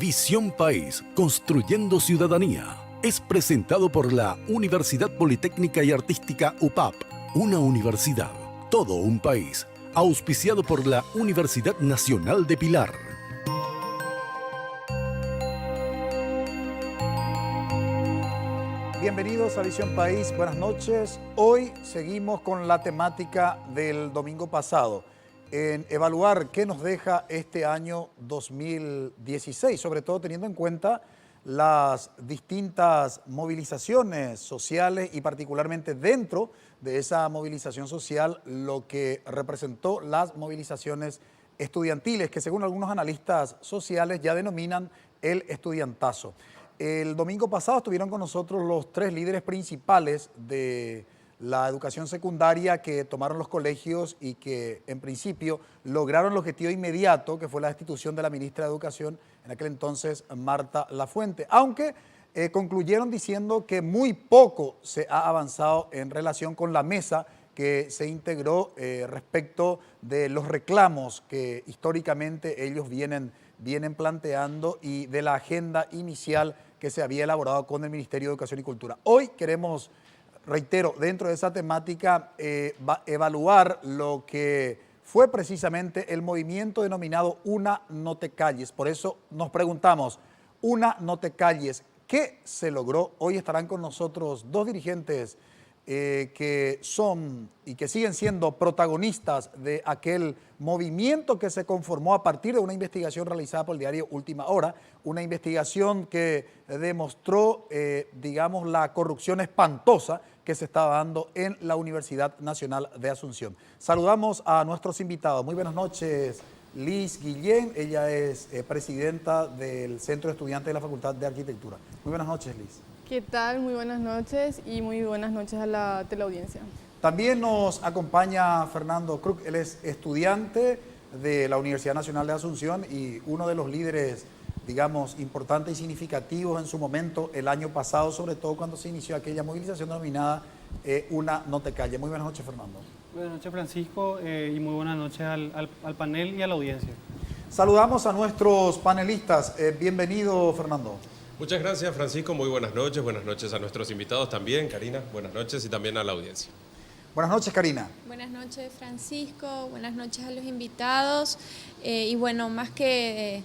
Visión País, construyendo ciudadanía. Es presentado por la Universidad Politécnica y Artística UPAP. Una universidad, todo un país. Auspiciado por la Universidad Nacional de Pilar. Bienvenidos a Visión País, buenas noches. Hoy seguimos con la temática del domingo pasado, en evaluar qué nos deja este año 2016, sobre todo teniendo en cuenta las distintas movilizaciones sociales y particularmente dentro de esa movilización social lo que representó las movilizaciones estudiantiles, que según algunos analistas sociales ya denominan el estudiantazo. El domingo pasado estuvieron con nosotros los tres líderes principales de la educación secundaria que tomaron los colegios y que en principio lograron el objetivo inmediato, que fue la destitución de la ministra de Educación, en aquel entonces Marta Lafuente, aunque concluyeron diciendo que muy poco se ha avanzado en relación con la mesa que se integró respecto de los reclamos que históricamente ellos vienen planteando y de la agenda inicial que se había elaborado con el Ministerio de Educación y Cultura. Hoy queremos, reitero, dentro de esa temática, evaluar lo que fue precisamente el movimiento denominado Una No Te Calles. Por eso nos preguntamos, Una No Te Calles, ¿qué se logró? Hoy estarán con nosotros dos dirigentes que son y que siguen siendo protagonistas de aquel movimiento que se conformó a partir de una investigación realizada por el diario Última Hora, una investigación que demostró, digamos, la corrupción espantosa que se estaba dando en la Universidad Nacional de Asunción. Saludamos a nuestros invitados. Muy buenas noches, Liz Guillén, ella es presidenta del Centro de Estudiantes de la Facultad de Arquitectura. Muy buenas noches, Liz. ¿Qué tal? Muy buenas noches y muy buenas noches a la teleaudiencia. También nos acompaña Fernando Kruk, él es estudiante de la Universidad Nacional de Asunción y uno de los líderes, digamos, importantes y significativos en su momento el año pasado, sobre todo cuando se inició aquella movilización denominada Una No Te Calles. Muy buenas noches, Fernando. Buenas noches, Francisco, y muy buenas noches al panel y a la audiencia. Saludamos a nuestros panelistas. Bienvenido, Fernando. Muchas gracias, Francisco. Muy buenas noches a nuestros invitados también, Karina. Buenas noches y también a la audiencia. Buenas noches, Karina. Buenas noches, Francisco. Buenas noches a los invitados. Y bueno, más que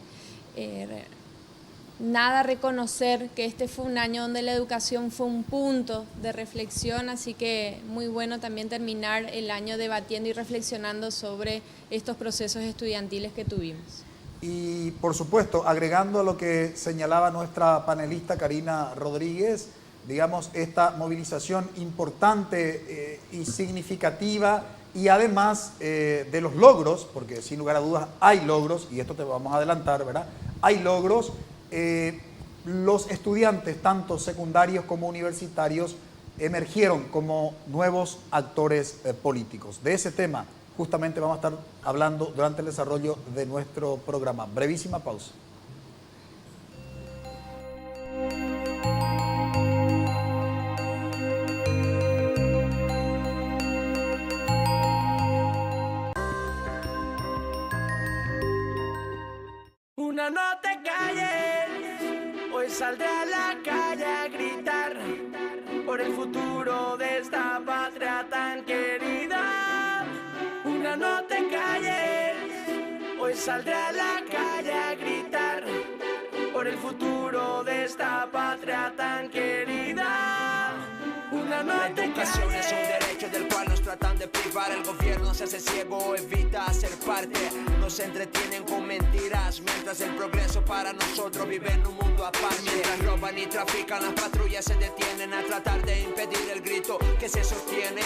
nada, reconocer que este fue un año donde la educación fue un punto de reflexión, así que muy bueno también terminar el año debatiendo y reflexionando sobre estos procesos estudiantiles que tuvimos. Y por supuesto, agregando a lo que señalaba nuestra panelista Karina Rodríguez, digamos, esta movilización importante y significativa y además de los logros, porque sin lugar a dudas hay logros, y esto te vamos a adelantar, ¿verdad? Hay logros, los estudiantes, tanto secundarios como universitarios, emergieron como nuevos actores políticos. De ese tema justamente vamos a estar hablando durante el desarrollo de nuestro programa. Brevísima pausa. Una no te calles, hoy saldré a la calle a gritar por el futuro de esta patria tan querida. Una no te calles, hoy saldré a la calle a gritar por el futuro de esta patria tan querida. Una no te calles. La educación es un derecho del cual nos tratan de privar. El gobierno se hace ciego, evita ser parte. Nos entretienen con mentiras, mientras el progreso para nosotros vive en un mundo aparte. Mientras roban y trafican, las patrullas se detienen a tratar de impedir el grito que se sostiene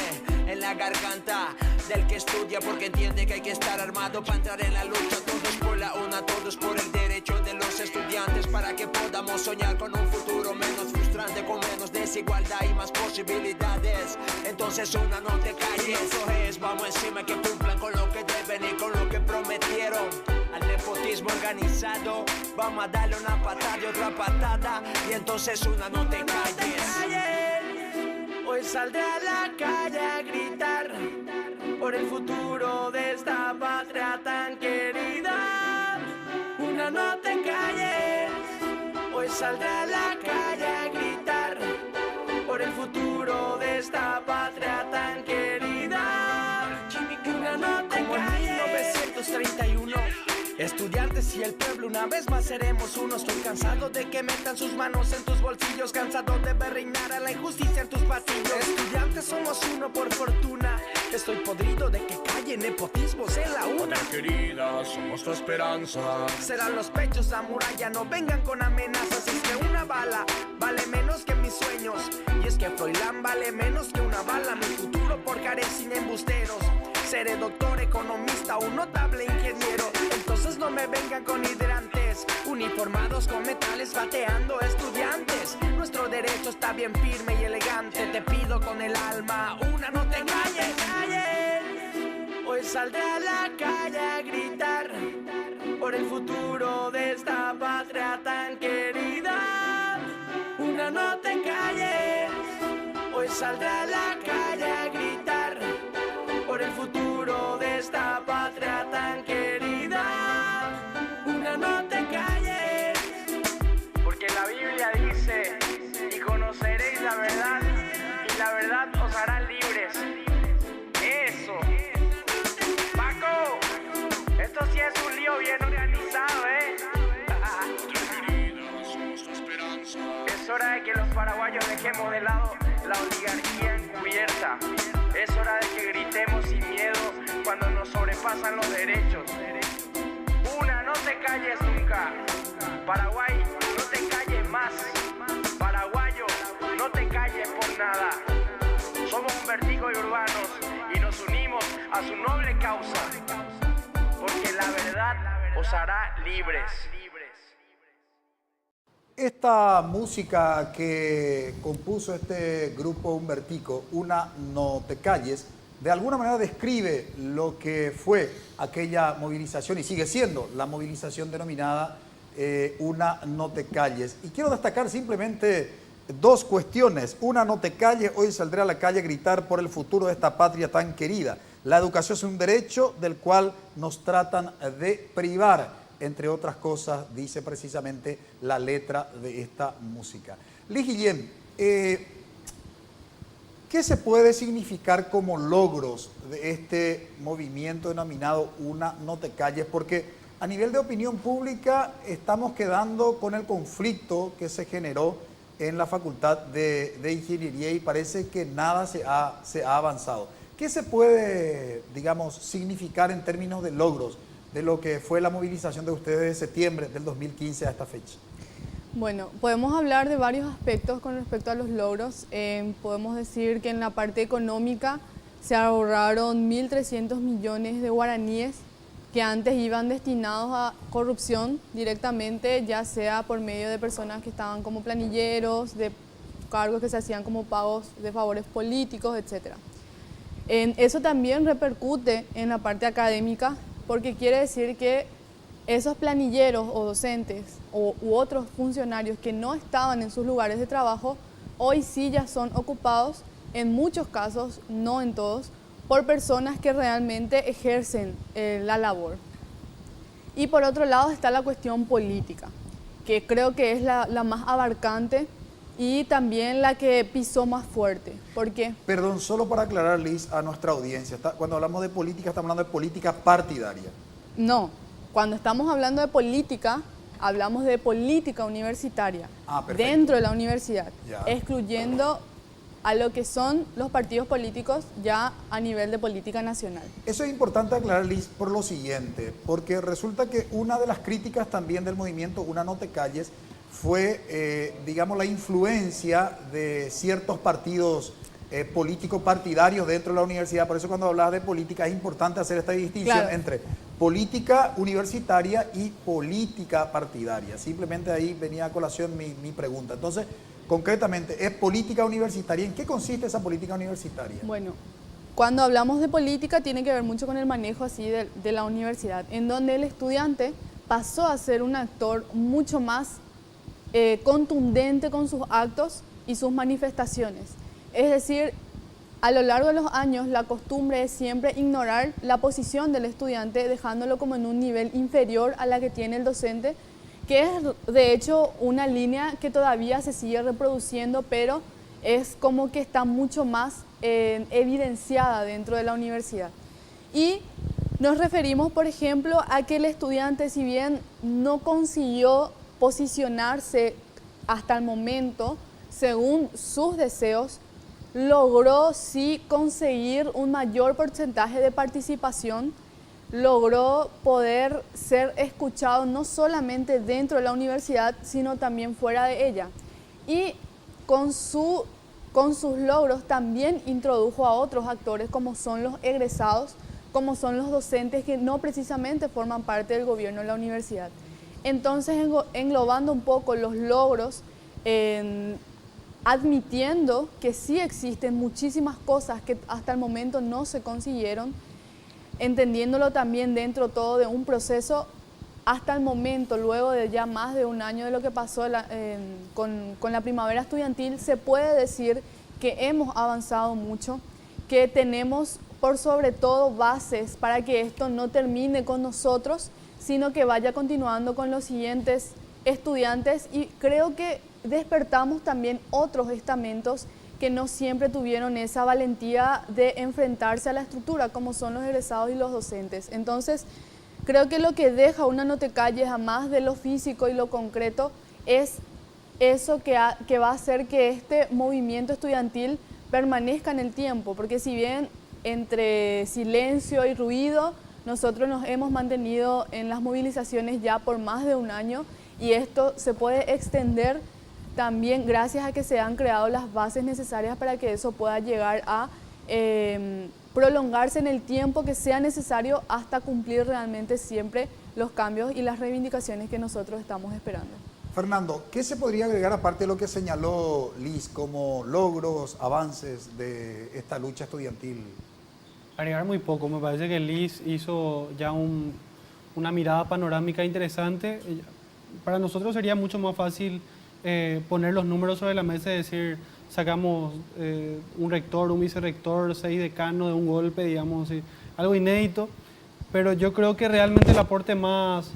en la garganta del que estudia, porque entiende que hay que estar armado para entrar en la lucha. Todos por la una, todos por el derecho de los estudiantes, para que podamos soñar con un futuro menos frustrante, con menos desigualdad y más posibilidades. Entonces una no te calles, eso es, vamos encima, que cumplan con lo que deben y con lo que prometieron. Al nepotismo organizado vamos a darle una patada y otra patada, y entonces una no te calles. Hoy saldré a la calle a gritar por el futuro de esta patria tan querida. Una no te calles. Hoy saldré a la calle a gritar por el futuro de esta patria tan querida. Una no te como en 1931, estudiantes y el pueblo una vez más seremos uno. Estoy cansado de que metan sus manos en tus bolsillos, cansado de ver reinar a la injusticia en tus pasillos. Estudiantes somos uno por fortuna, estoy podrido de que callen nepotismos en la una. Querida, somos tu esperanza. Serán los pechos la muralla, no vengan con amenazas. Es que una bala vale menos que mis sueños, y es que Froilán vale menos que una bala. Mi futuro forjaré sin embusteros, seré doctor, economista, un notable ingeniero. Entonces no me vengan con hidrantes, uniformados con metales bateando estudiantes. Nuestro derecho está bien firme y elegante. Te pido con el alma, una no te calles, Hoy saldré a la calle a gritar por el futuro de esta patria tan querida. Una no te calles. Hoy saldré a la calle a gritar por el futuro de esta patria tan querida. Una no te calles. Porque la Biblia dice, y conoceréis la verdad, y la verdad os hará libres. Eso. Paco, esto sí es un lío bien organizado, Es hora de que los paraguayos dejemos de lado la oligarquía encubierta. Es hora de que gritemos sin miedo cuando nos sobrepasan los derechos. Una, no te calles nunca. Paraguay, no te calles más. Paraguayo, no te calles por nada. Somos Humbertico y Urbanos y nos unimos a su noble causa, porque la verdad os hará libres. Esta música que compuso este grupo Humbertico, Una no te calles, de alguna manera describe lo que fue aquella movilización y sigue siendo la movilización denominada Una no te calles. Y quiero destacar simplemente dos cuestiones. Una, no te calles, hoy saldré a la calle a gritar por el futuro de esta patria tan querida. La educación es un derecho del cual nos tratan de privar, entre otras cosas, dice precisamente la letra de esta música. Liz Guillén, ¿qué se puede significar como logros de este movimiento denominado Una no te calles? Porque a nivel de opinión pública estamos quedando con el conflicto que se generó en la Facultad de Ingeniería y parece que nada se ha avanzado. ¿Qué se puede, digamos, significar en términos de logros de lo que fue la movilización de ustedes de septiembre del 2015 a esta fecha? Bueno, podemos hablar de varios aspectos con respecto a los logros. Podemos decir que en la parte económica se ahorraron 1.300 millones de guaraníes que antes iban destinados a corrupción directamente, ya sea por medio de personas que estaban como planilleros, de cargos que se hacían como pagos de favores políticos, etc. Eso también repercute en la parte académica, porque quiere decir que esos planilleros o docentes u otros funcionarios que no estaban en sus lugares de trabajo, hoy sí ya son ocupados, en muchos casos, no en todos, por personas que realmente ejercen la labor. Y por otro lado está la cuestión política, que creo que es la más abarcante y también la que pisó más fuerte. ¿Por qué? Perdón, solo para aclarar, Liz, a nuestra audiencia, cuando hablamos de política, estamos hablando de política partidaria. No, cuando estamos hablando de política, hablamos de política universitaria, dentro de la universidad, excluyendo a lo que son los partidos políticos ya a nivel de política nacional. Eso es importante aclarar, Liz, por lo siguiente, porque resulta que una de las críticas también del movimiento Una no te calles fue, digamos, la influencia de ciertos partidos políticos partidarios dentro de la universidad. Por eso cuando hablas de política es importante hacer esta distinción entre política universitaria y política partidaria. Simplemente ahí venía a colación mi pregunta. Entonces, concretamente, ¿es política universitaria? ¿En qué consiste esa política universitaria? Bueno, cuando hablamos de política tiene que ver mucho con el manejo así de la universidad, en donde el estudiante pasó a ser un actor mucho más contundente con sus actos y sus manifestaciones. Es decir, a lo largo de los años la costumbre es siempre ignorar la posición del estudiante, dejándolo como en un nivel inferior a la que tiene el docente, que es de hecho una línea que todavía se sigue reproduciendo, pero es como que está mucho más evidenciada dentro de la universidad. Y nos referimos, por ejemplo, a que el estudiante, si bien no consiguió posicionarse hasta el momento según sus deseos, logró sí conseguir un mayor porcentaje de participación, logró poder ser escuchado no solamente dentro de la universidad, sino también fuera de ella. Y con sus logros también introdujo a otros actores como son los egresados, como son los docentes que no precisamente forman parte del gobierno de la universidad. Entonces, englobando un poco los logros, admitiendo que sí existen muchísimas cosas que hasta el momento no se consiguieron, entendiéndolo también dentro todo de un proceso, hasta el momento, luego de ya más de un año de lo que pasó con la primavera estudiantil, se puede decir que hemos avanzado mucho, que tenemos por sobre todo bases para que esto no termine con nosotros, sino que vaya continuando con los siguientes estudiantes, y creo que despertamos también otros estamentos que no siempre tuvieron esa valentía de enfrentarse a la estructura, como son los egresados y los docentes. Entonces, creo que lo que deja una Notecalles, a más de lo físico y lo concreto, es eso que va a hacer que este movimiento estudiantil permanezca en el tiempo, porque si bien entre silencio y ruido, nosotros nos hemos mantenido en las movilizaciones ya por más de un año, y esto se puede extender también gracias a que se han creado las bases necesarias para que eso pueda llegar a prolongarse en el tiempo que sea necesario hasta cumplir realmente siempre los cambios y las reivindicaciones que nosotros estamos esperando. Fernando, ¿qué se podría agregar aparte de lo que señaló Liz como logros, avances de esta lucha estudiantil? Agregar muy poco, me parece que Liz hizo ya una mirada panorámica interesante. Para nosotros sería mucho más fácil poner los números sobre la mesa y decir, sacamos un rector, un vicerrector, 6 decanos de un golpe, digamos, algo inédito, pero yo creo que realmente el aporte más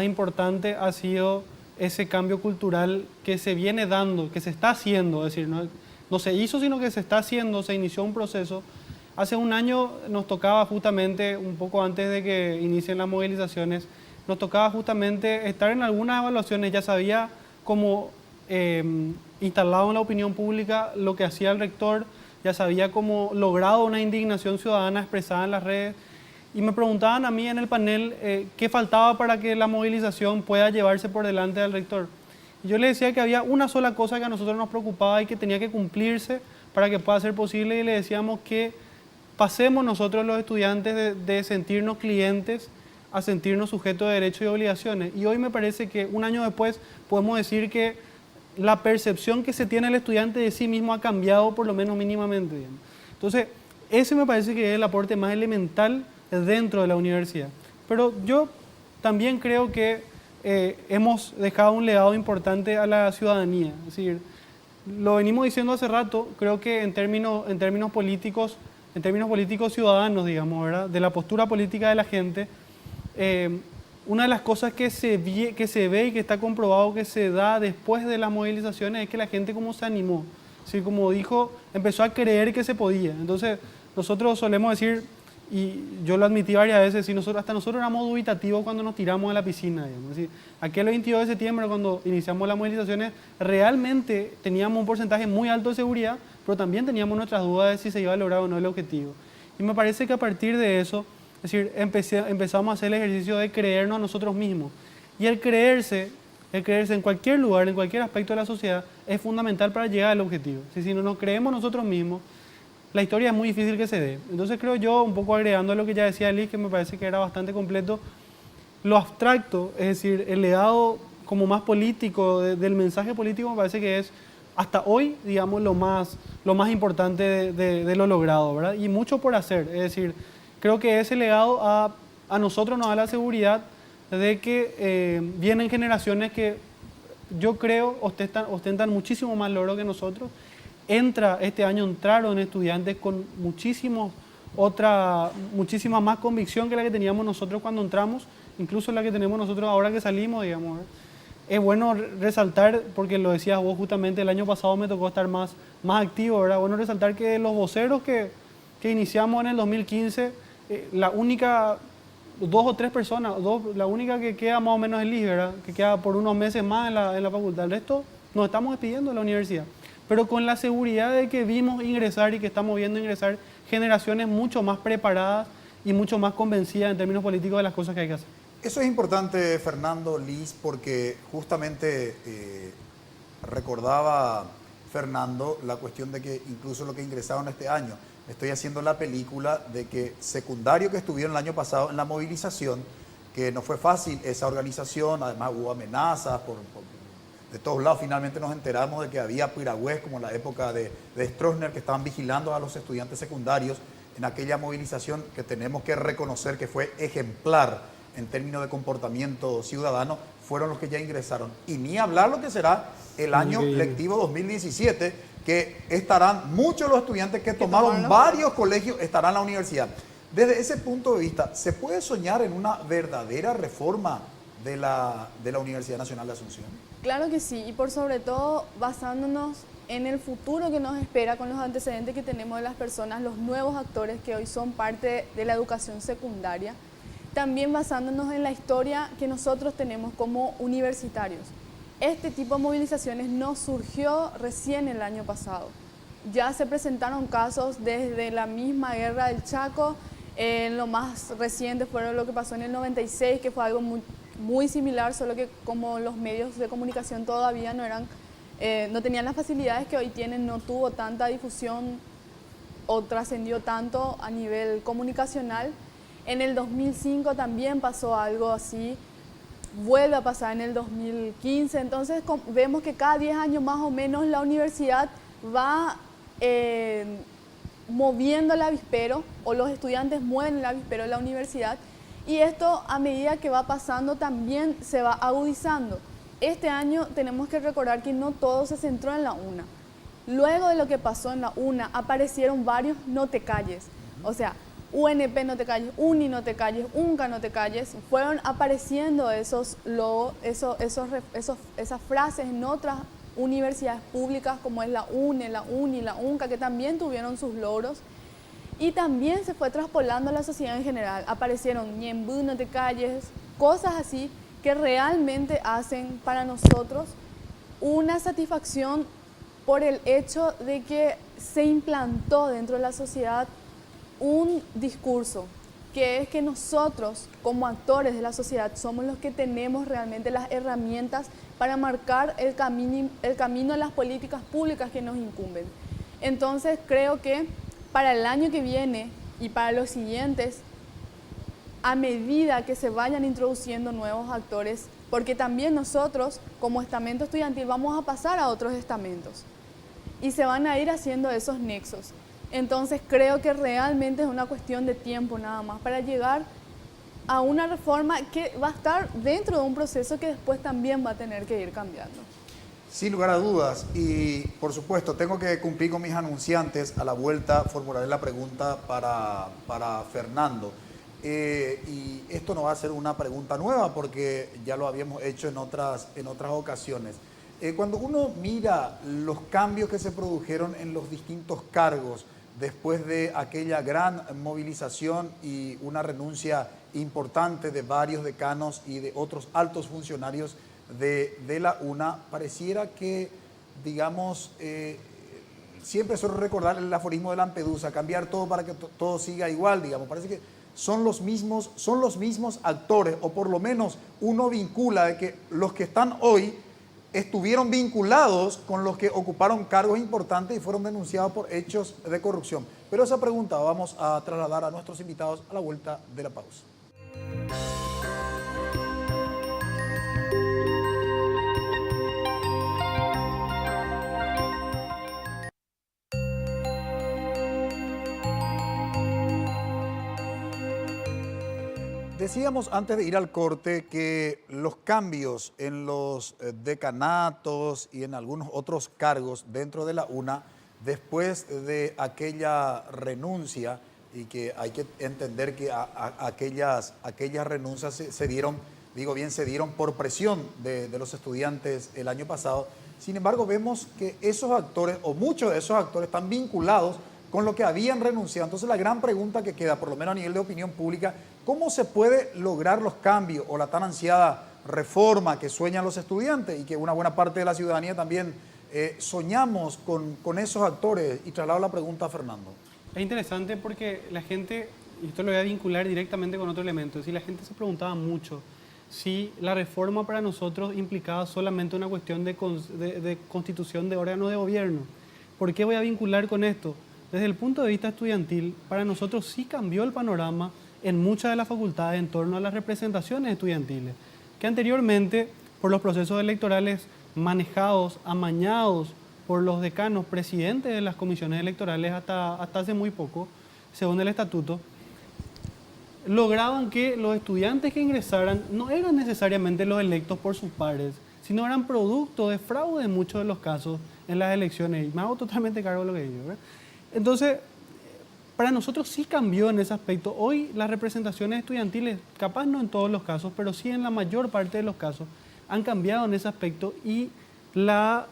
importante ha sido ese cambio cultural que se viene dando, que se está haciendo, es decir, no se hizo, sino que se está haciendo, se inició un proceso. Hace un año nos tocaba justamente, un poco antes de que inicien las movilizaciones, nos tocaba justamente estar en algunas evaluaciones, ya sabía como instalado en la opinión pública lo que hacía el rector, ya sabía como logrado una indignación ciudadana expresada en las redes, y me preguntaban a mí en el panel qué faltaba para que la movilización pueda llevarse por delante del rector. Y yo le decía que había una sola cosa que a nosotros nos preocupaba y que tenía que cumplirse para que pueda ser posible, y le decíamos que pasemos nosotros los estudiantes de sentirnos clientes a sentirnos sujetos de derechos y obligaciones. Y hoy me parece que un año después podemos decir que la percepción que se tiene el estudiante de sí mismo ha cambiado, por lo menos mínimamente, digamos. Entonces, ese me parece que es el aporte más elemental dentro de la universidad. Pero yo también creo que hemos dejado un legado importante a la ciudadanía. Es decir, lo venimos diciendo hace rato, creo que en términos políticos ciudadanos, digamos, ¿verdad?, de la postura política de la gente, una de las cosas que se ve y que está comprobado que se da después de las movilizaciones es que la gente como se animó, ¿sí? Como dijo, empezó a creer que se podía. Entonces, nosotros solemos decir, y yo lo admití varias veces, hasta nosotros éramos dubitativos cuando nos tiramos a la piscina, digamos. Es decir, aquel 22 de septiembre, cuando iniciamos las movilizaciones, realmente teníamos un porcentaje muy alto de seguridad, pero también teníamos nuestras dudas de si se iba a lograr o no el objetivo. Y me parece que a partir de eso, es decir, empezamos a hacer el ejercicio de creernos a nosotros mismos. Y el creerse en cualquier lugar, en cualquier aspecto de la sociedad, es fundamental para llegar al objetivo. Si no nos creemos nosotros mismos, la historia es muy difícil que se dé. Entonces creo yo, un poco agregando a lo que ya decía Liz, que me parece que era bastante completo, lo abstracto, es decir, el legado como más político, del mensaje político, me parece que es hasta hoy, digamos, lo más importante de lo logrado, ¿verdad? Y mucho por hacer, es decir, creo que ese legado a nosotros nos da la seguridad de que vienen generaciones que yo creo ostentan muchísimo más logro que nosotros. Este año entraron estudiantes con muchísima más convicción que la que teníamos nosotros cuando entramos, incluso la que tenemos nosotros ahora que salimos, digamos. es bueno resaltar, porque lo decías vos justamente, el año pasado me tocó estar más activo, ¿verdad? Bueno resaltar que los voceros que iniciamos en el 2015, la única, 2 o 3 personas, la única que queda más o menos es Liz, ¿verdad? Que queda por unos meses más en la facultad. El resto nos estamos despidiendo de la universidad, pero con la seguridad de que vimos ingresar y que estamos viendo ingresar generaciones mucho más preparadas y mucho más convencidas en términos políticos de las cosas que hay que hacer. Eso es importante, Fernando, Liz, porque justamente recordaba Fernando la cuestión de que incluso lo que ingresaron este año, estoy haciendo la película de que secundario que estuvieron el año pasado en la movilización, que no fue fácil esa organización, además hubo amenazas de todos lados. Finalmente nos enteramos de que había piragüés, como en la época de Stroessner, que estaban vigilando a los estudiantes secundarios en aquella movilización que tenemos que reconocer que fue ejemplar en términos de comportamiento ciudadano, fueron los que ya ingresaron. Y ni hablar lo que será el año lectivo 2017, que estarán muchos los estudiantes que tomaron varios colegios, estarán en la universidad. Desde ese punto de vista, ¿se puede soñar en una verdadera reforma de la Universidad Nacional de Asunción? Claro que sí, y por sobre todo basándonos en el futuro que nos espera con los antecedentes que tenemos de las personas, los nuevos actores que hoy son parte de la educación secundaria, también basándonos en la historia que nosotros tenemos como universitarios. Este tipo de movilizaciones no surgió recién el año pasado. Ya se presentaron casos desde la misma guerra del Chaco, lo más reciente fue lo que pasó en el 96, que fue algo muy similar, solo que como los medios de comunicación todavía no tenían las facilidades que hoy tienen, no tuvo tanta difusión o trascendió tanto a nivel comunicacional. En el 2005 también pasó algo así, vuelve a pasar en el 2015, entonces vemos que cada 10 años más o menos la universidad va moviendo el avispero, o los estudiantes mueven el avispero de la universidad, y esto a medida que va pasando también se va agudizando. Este año tenemos que recordar que no todo se centró en la UNA. Luego de lo que pasó en la UNA aparecieron varios no te calles, o sea, UNP no te calles, UNI no te calles, UNCA no te calles, fueron apareciendo esas frases en otras universidades públicas como es la UNE, la UNI, la UNCA, que también tuvieron sus logros, y también se fue traspolando a la sociedad en general. Aparecieron Ñembú no te calles, cosas así que realmente hacen para nosotros una satisfacción por el hecho de que se implantó dentro de la sociedad un discurso, que es que nosotros como actores de la sociedad somos los que tenemos realmente las herramientas para marcar el camino de las políticas públicas que nos incumben. Entonces creo que para el año que viene y para los siguientes, a medida que se vayan introduciendo nuevos actores, porque también nosotros como estamento estudiantil vamos a pasar a otros estamentos y se van a ir haciendo esos nexos. Entonces creo que realmente es una cuestión de tiempo nada más para llegar a una reforma que va a estar dentro de un proceso que después también va a tener que ir cambiando. Sin lugar a dudas, y por supuesto tengo que cumplir con mis anunciantes. A la vuelta formularé la pregunta para Fernando. Y esto no va a ser una pregunta nueva porque ya lo habíamos hecho en otras ocasiones. Cuando uno mira los cambios que se produjeron en los distintos cargos después de aquella gran movilización y una renuncia importante de varios decanos y de otros altos funcionarios de la UNA, pareciera que, digamos, siempre suelo recordar el aforismo de Lampedusa, cambiar todo para que todo siga igual, digamos. Parece que son los mismos actores, o por lo menos uno vincula de que los que están hoy estuvieron vinculados con los que ocuparon cargos importantes y fueron denunciados por hechos de corrupción. Pero esa pregunta vamos a trasladar a nuestros invitados a la vuelta de la pausa. Decíamos antes de ir al corte que los cambios en los decanatos y en algunos otros cargos dentro de la UNA, después de aquella renuncia, y que hay que entender que aquellas renuncias se dieron digo bien, se dieron por presión de los estudiantes el año pasado. Sin embargo, vemos que esos actores, o muchos de esos actores, están vinculados con lo que habían renunciado. Entonces, la gran pregunta que queda, por lo menos a nivel de opinión pública, ¿cómo se puede lograr los cambios o la tan ansiada reforma que sueñan los estudiantes y que una buena parte de la ciudadanía también soñamos con esos actores? Y traslado la pregunta a Fernando. Es interesante porque la gente, y esto lo voy a vincular directamente con otro elemento, es decir, la gente se preguntaba mucho si la reforma para nosotros implicaba solamente una cuestión de constitución de órganos de gobierno. ¿Por qué voy a vincular con esto? Desde el punto de vista estudiantil, para nosotros sí cambió el panorama en muchas de las facultades en torno a las representaciones estudiantiles, que anteriormente, por los procesos electorales manejados, amañados por los decanos, presidentes de las comisiones electorales hasta hace muy poco, según el estatuto, lograban que los estudiantes que ingresaran no eran necesariamente los electos por sus pares, sino eran producto de fraude en muchos de los casos en las elecciones. Y me hago totalmente cargo de lo que digo, ¿verdad? Entonces, para nosotros sí cambió en ese aspecto. Hoy las representaciones estudiantiles, capaz no en todos los casos, pero sí en la mayor parte de los casos, han cambiado en ese aspecto y la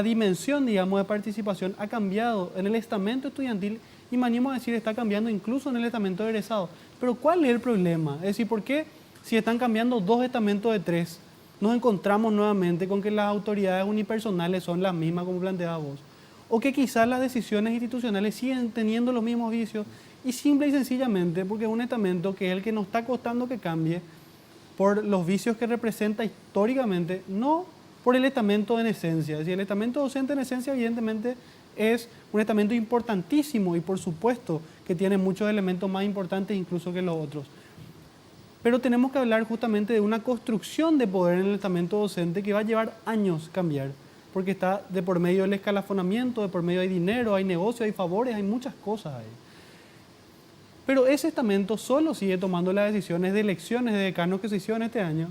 dimensión, digamos, de participación ha cambiado en el estamento estudiantil y me animo a decir está cambiando incluso en el estamento de egresados. Pero ¿cuál es el problema? Es decir, ¿por qué si están cambiando 2 estamentos de 3, nos encontramos nuevamente con que las autoridades unipersonales son las mismas como planteabas vos? O que quizás las decisiones institucionales siguen teniendo los mismos vicios y simple y sencillamente porque es un estamento que es el que nos está costando que cambie por los vicios que representa históricamente, no por el estamento en esencia. Es decir, el estamento docente en esencia evidentemente es un estamento importantísimo y por supuesto que tiene muchos elementos más importantes incluso que los otros. Pero tenemos que hablar justamente de una construcción de poder en el estamento docente que va a llevar años cambiar, porque está de por medio del escalafonamiento, de por medio hay dinero, hay negocio, hay favores, hay muchas cosas ahí. Pero ese estamento solo sigue tomando las decisiones de elecciones de decanos que se hicieron este año,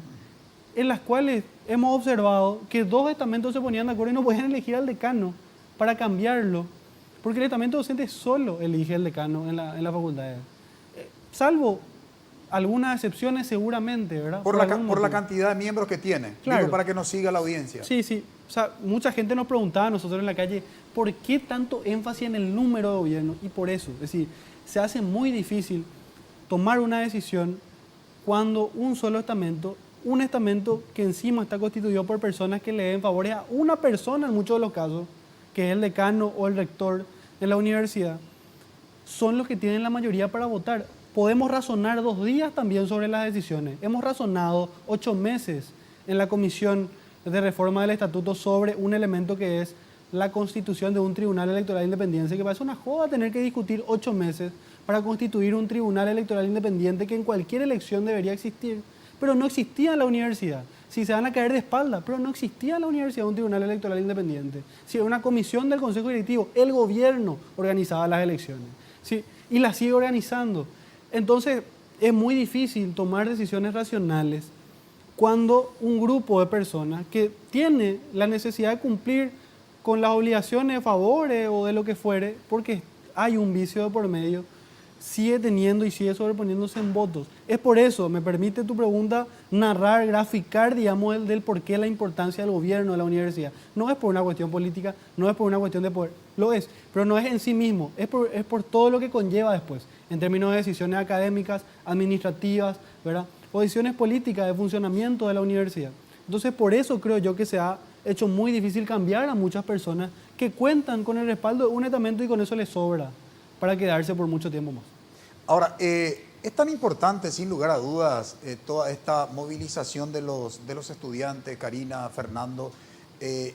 en las cuales hemos observado que 2 estamentos se ponían de acuerdo y no podían elegir al decano para cambiarlo, porque el estamento docente solo elige al decano en la facultad. Salvo algunas excepciones seguramente, ¿verdad? Por la cantidad de miembros que tiene, claro. Digo, para que nos siga la audiencia. Sí, sí. O sea, mucha gente nos preguntaba a nosotros en la calle, ¿por qué tanto énfasis en el número de gobierno? Y por eso, es decir, se hace muy difícil tomar una decisión cuando un solo estamento, un estamento que encima está constituido por personas que le den favores a una persona en muchos de los casos, que es el decano o el rector de la universidad, son los que tienen la mayoría para votar. Podemos razonar 2 días también sobre las decisiones. Hemos razonado 8 meses en la Comisión de Reforma del Estatuto sobre un elemento que es la constitución de un tribunal electoral independiente, que parece una joda tener que discutir 8 meses para constituir un tribunal electoral independiente que en cualquier elección debería existir, pero no existía en la universidad. Si se van a caer de espalda, pero no existía en la universidad un tribunal electoral independiente. Si era una comisión del Consejo Directivo, el gobierno organizaba las elecciones, ¿sí? Y las sigue organizando. Entonces, es muy difícil tomar decisiones racionales cuando un grupo de personas que tiene la necesidad de cumplir con las obligaciones de favores o de lo que fuere, porque hay un vicio de por medio, sigue teniendo y sigue sobreponiéndose en votos. Es por eso, me permite tu pregunta, narrar, graficar, digamos, del por qué la importancia del gobierno de la universidad. No es por una cuestión política, no es por una cuestión de poder, lo es, pero no es en sí mismo, es por todo lo que conlleva después, en términos de decisiones académicas, administrativas, ¿verdad? O decisiones políticas de funcionamiento de la universidad. Entonces, por eso creo yo que se ha hecho muy difícil cambiar a muchas personas que cuentan con el respaldo de un estamento y con eso les sobra para quedarse por mucho tiempo más. Ahora, es tan importante, sin lugar a dudas, toda esta movilización de los estudiantes, Karina, Fernando,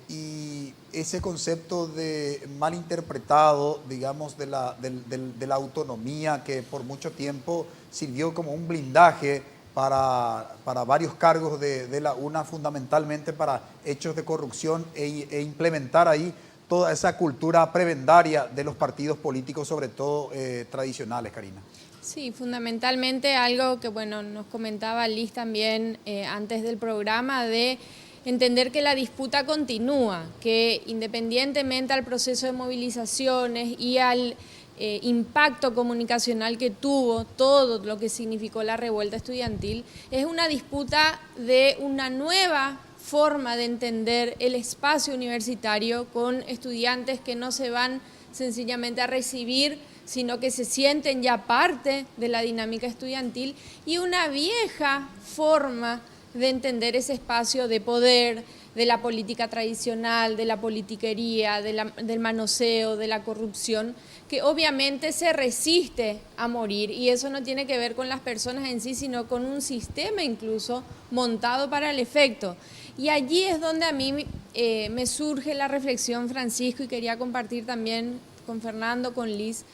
y ese concepto de malinterpretado, digamos, de la autonomía que por mucho tiempo sirvió como un blindaje para varios cargos de la UNA, fundamentalmente para hechos de corrupción e implementar ahí toda esa cultura prebendaria de los partidos políticos, sobre todo tradicionales, Karina. Sí, fundamentalmente algo que bueno nos comentaba Liz también antes del programa, de entender que la disputa continúa, que independientemente al proceso de movilizaciones y al impacto comunicacional que tuvo todo lo que significó la revuelta estudiantil, es una disputa de una nueva forma de entender el espacio universitario con estudiantes que no se van sencillamente a recibir, sino que se sienten ya parte de la dinámica estudiantil, y una vieja forma de entender ese espacio de poder, de la política tradicional, de la politiquería, del manoseo, de la corrupción, que obviamente se resiste a morir, y eso no tiene que ver con las personas en sí, sino con un sistema incluso montado para el efecto. Y allí es donde a mí me surge la reflexión, Francisco, y quería compartir también con Fernando, con Liz,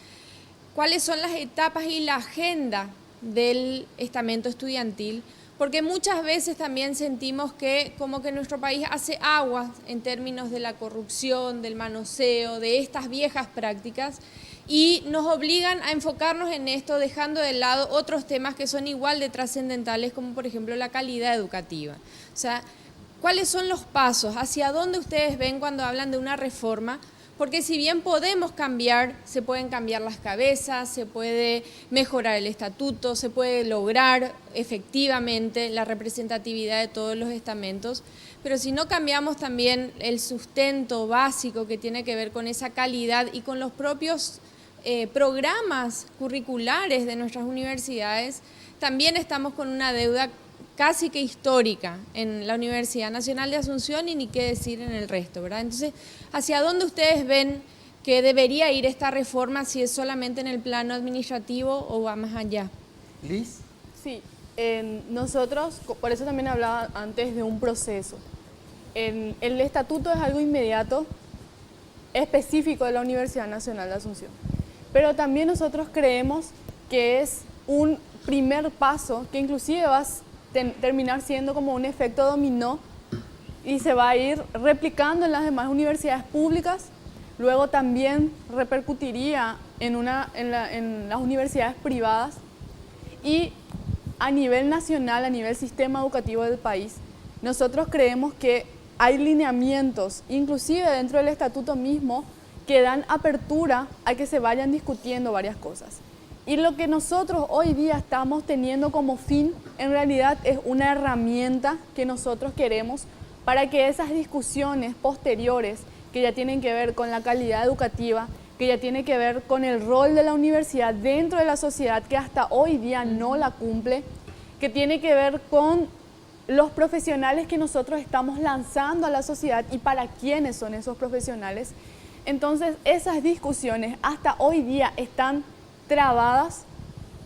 cuáles son las etapas y la agenda del estamento estudiantil, porque muchas veces también sentimos que como que nuestro país hace aguas en términos de la corrupción, del manoseo, de estas viejas prácticas, y nos obligan a enfocarnos en esto, dejando de lado otros temas que son igual de trascendentales, como por ejemplo la calidad educativa. O sea, ¿cuáles son los pasos? ¿Hacia dónde ustedes ven cuando hablan de una reforma? Porque si bien podemos cambiar, se pueden cambiar las cabezas, se puede mejorar el estatuto, se puede lograr efectivamente la representatividad de todos los estamentos, pero si no cambiamos también el sustento básico que tiene que ver con esa calidad y con los propios programas curriculares de nuestras universidades, también estamos con una deuda casi que histórica en la Universidad Nacional de Asunción, y ni qué decir en el resto, ¿verdad? Entonces, ¿hacia dónde ustedes ven que debería ir esta reforma, si es solamente en el plano administrativo o va más allá? Liz. Sí, nosotros, por eso también hablaba antes de un proceso. El estatuto es algo inmediato, específico de la Universidad Nacional de Asunción, pero también nosotros creemos que es un primer paso que inclusive va a terminar siendo como un efecto dominó y se va a ir replicando en las demás universidades públicas, luego también repercutiría en las universidades privadas, y a nivel nacional, a nivel sistema educativo del país, nosotros creemos que hay lineamientos, inclusive dentro del estatuto mismo, que dan apertura a que se vayan discutiendo varias cosas. Y lo que nosotros hoy día estamos teniendo como fin, en realidad es una herramienta que nosotros queremos para que esas discusiones posteriores, que ya tienen que ver con la calidad educativa, que ya tiene que ver con el rol de la universidad dentro de la sociedad, que hasta hoy día no la cumple, que tiene que ver con los profesionales que nosotros estamos lanzando a la sociedad y para quiénes son esos profesionales. Entonces, esas discusiones hasta hoy día están trabadas,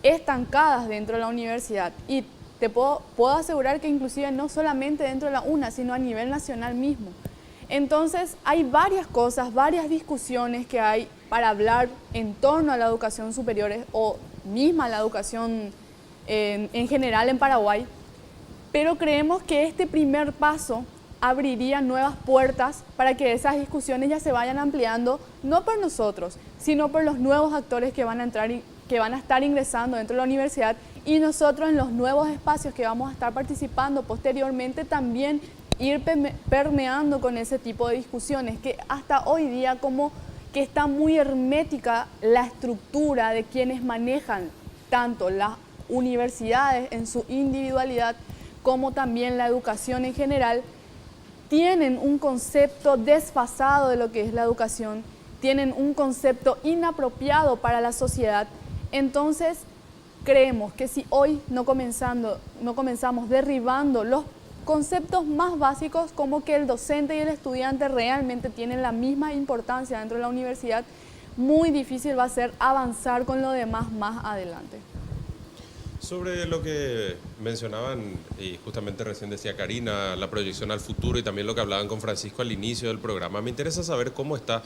estancadas dentro de la universidad, y te puedo asegurar que inclusive no solamente dentro de la UNA, sino a nivel nacional mismo. Entonces hay varias cosas, varias discusiones que hay para hablar en torno a la educación superior o misma la educación en general en Paraguay, pero creemos que este primer paso abriría nuevas puertas para que esas discusiones ya se vayan ampliando, no por nosotros, sino por los nuevos actores que van a entrar y que van a estar ingresando dentro de la universidad, y nosotros en los nuevos espacios que vamos a estar participando posteriormente también ir permeando con ese tipo de discusiones, que hasta hoy día como que está muy hermética la estructura de quienes manejan tanto las universidades en su individualidad como también la educación en general. Tienen un concepto desfasado de lo que es la educación, tienen un concepto inapropiado para la sociedad. Entonces, creemos que si hoy no comenzamos derribando los conceptos más básicos, como que el docente y el estudiante realmente tienen la misma importancia dentro de la universidad, muy difícil va a ser avanzar con lo demás más adelante. Sobre lo que mencionaban, y justamente recién decía Karina, la proyección al futuro, y también lo que hablaban con Francisco al inicio del programa, me interesa saber cómo está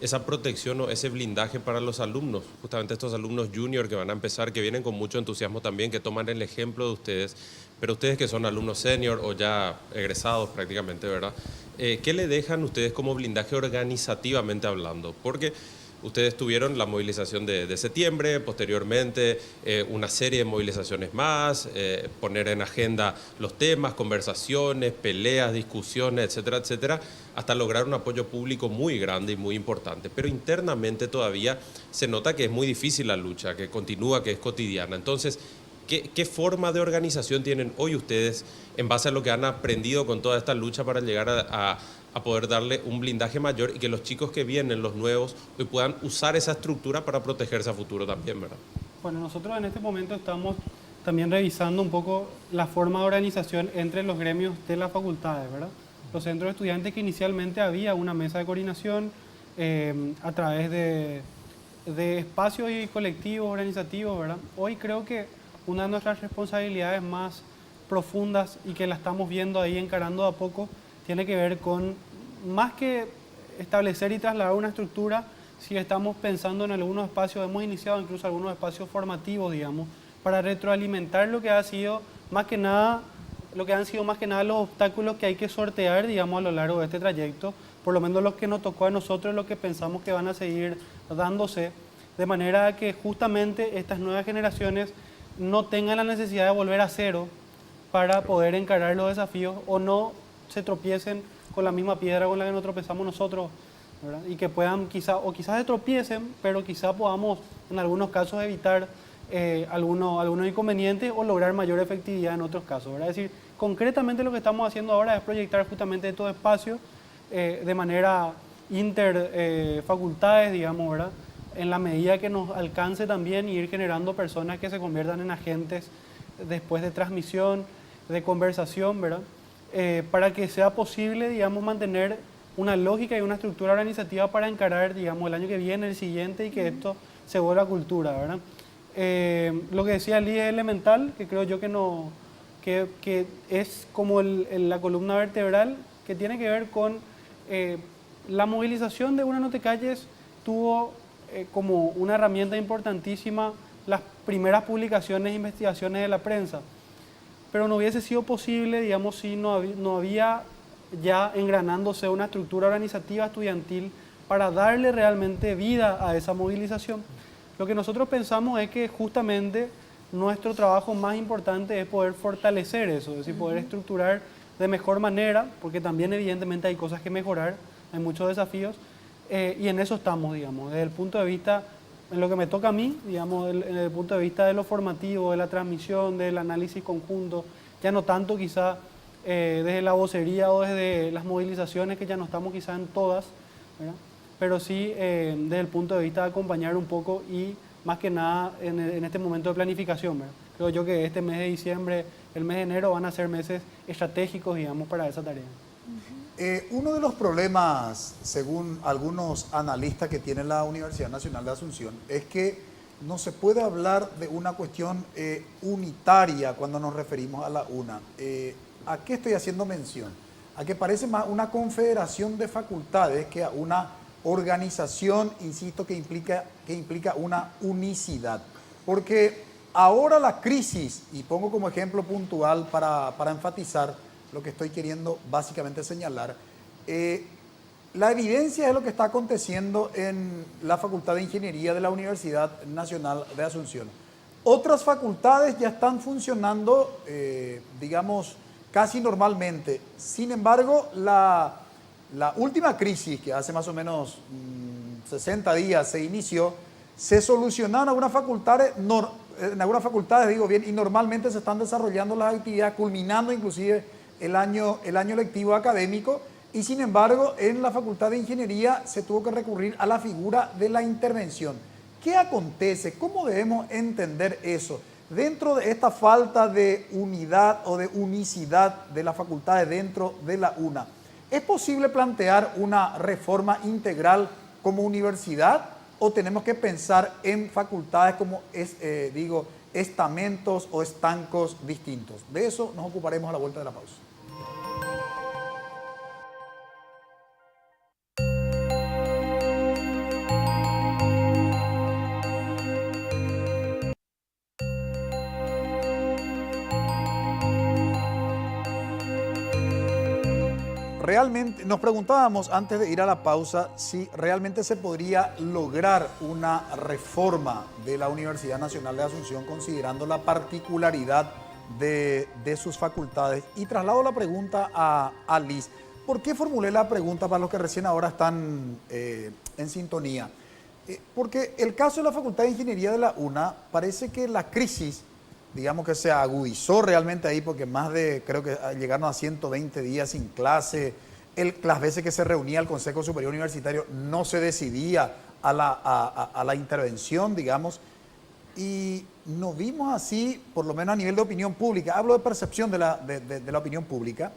esa protección o ese blindaje para los alumnos, justamente estos alumnos junior que van a empezar, que vienen con mucho entusiasmo también, que toman el ejemplo de ustedes, pero ustedes que son alumnos senior o ya egresados prácticamente, ¿verdad? ¿Qué le dejan ustedes como blindaje organizativamente hablando? Porque Ustedes tuvieron la movilización de septiembre, posteriormente una serie de movilizaciones más, poner en agenda los temas, conversaciones, peleas, discusiones, etcétera, etcétera, hasta lograr un apoyo público muy grande y muy importante. Pero internamente todavía se nota que es muy difícil la lucha, que continúa, que es cotidiana. Entonces, ¿qué forma de organización tienen hoy ustedes en base a lo que han aprendido con toda esta lucha para llegar a poder darle un blindaje mayor y que los chicos que vienen, los nuevos, hoy puedan usar esa estructura para protegerse a futuro también, ¿verdad? Bueno, nosotros en este momento estamos también revisando un poco la forma de organización entre los gremios de las facultades, ¿verdad? Los centros de estudiantes, que inicialmente había una mesa de coordinación a través de espacios y colectivos organizativos, ¿verdad? Hoy creo que una de nuestras responsabilidades más profundas y que la estamos viendo ahí encarando a poco tiene que ver con, más que establecer y trasladar una estructura, si estamos pensando en algunos espacios, hemos iniciado incluso algunos espacios formativos, digamos, para retroalimentar lo que ha sido más que nada, lo que han sido más que nada los obstáculos que hay que sortear, digamos, a lo largo de este trayecto, por lo menos los que nos tocó a nosotros, los que pensamos que van a seguir dándose, de manera que justamente estas nuevas generaciones no tengan la necesidad de volver a cero para poder encarar los desafíos o no se tropiecen con la misma piedra con la que nos tropezamos nosotros, ¿verdad? Y que puedan quizás se tropiecen, pero quizás podamos en algunos casos evitar algunos inconvenientes o lograr mayor efectividad en otros casos, ¿verdad? Es decir, concretamente lo que estamos haciendo ahora es proyectar justamente estos espacios de manera interfacultades, digamos, ¿verdad? En la medida que nos alcance también ir generando personas que se conviertan en agentes después de transmisión, de conversación, ¿verdad? Para que sea posible, digamos, mantener una lógica y una estructura organizativa para encarar, digamos, el año que viene, el siguiente, y que esto se vuelva cultura, ¿verdad? Lo que decía Lee es elemental, que creo yo que es como la columna vertebral, que tiene que ver con la movilización de Una No Te Calles. Tuvo como una herramienta importantísima las primeras publicaciones e investigaciones de la prensa, pero no hubiese sido posible, digamos, si no había ya engranándose una estructura organizativa estudiantil para darle realmente vida a esa movilización. Lo que nosotros pensamos es que justamente nuestro trabajo más importante es poder fortalecer eso, es decir, poder estructurar de mejor manera, porque también evidentemente hay cosas que mejorar, hay muchos desafíos, y en eso estamos, digamos, desde el punto de vista, en lo que me toca a mí, digamos, desde el punto de vista de lo formativo, de la transmisión, del análisis conjunto, ya no tanto quizá desde la vocería o desde las movilizaciones, que ya no estamos quizá en todas, ¿verdad? Pero sí desde el punto de vista de acompañar un poco y más que nada en este momento de planificación, ¿verdad? Creo yo que este mes de diciembre, el mes de enero van a ser meses estratégicos, digamos, para esa tarea. Uno de los problemas, según algunos analistas que tiene la Universidad Nacional de Asunción, es que no se puede hablar de una cuestión unitaria cuando nos referimos a la UNA. ¿A qué estoy haciendo mención? A que parece más una confederación de facultades que a una organización, insisto, que implica una unicidad. Porque ahora la crisis, y pongo como ejemplo puntual para enfatizar lo que estoy queriendo básicamente señalar, la evidencia es lo que está aconteciendo en la Facultad de Ingeniería de la Universidad Nacional de Asunción. Otras facultades ya están funcionando, digamos, casi normalmente. Sin embargo, la última crisis, que hace más o menos 60 días se inició, se solucionaron algunas facultades, en algunas facultades, digo bien, y normalmente se están desarrollando las actividades, culminando inclusive el año lectivo académico, y sin embargo en la Facultad de Ingeniería se tuvo que recurrir a la figura de la intervención. ¿Qué acontece? ¿Cómo debemos entender eso? Dentro de esta falta de unidad o de unicidad de las facultades dentro de la UNA, ¿es posible plantear una reforma integral como universidad o tenemos que pensar en facultades como, estamentos o estancos distintos? De eso nos ocuparemos a la vuelta de la pausa. realmente, nos preguntábamos antes de ir a la pausa si realmente se podría lograr una reforma de la Universidad Nacional de Asunción considerando la particularidad de sus facultades. Y traslado la pregunta a Liz. ¿Por qué formulé la pregunta para los que recién ahora están en sintonía? Porque el caso de la Facultad de Ingeniería de la UNA parece que la crisis, digamos que se agudizó realmente ahí porque creo que llegaron a 120 días sin clase, las veces que se reunía el Consejo Superior Universitario no se decidía a la intervención, digamos, y nos vimos así, por lo menos a nivel de opinión pública, hablo de percepción de la opinión pública,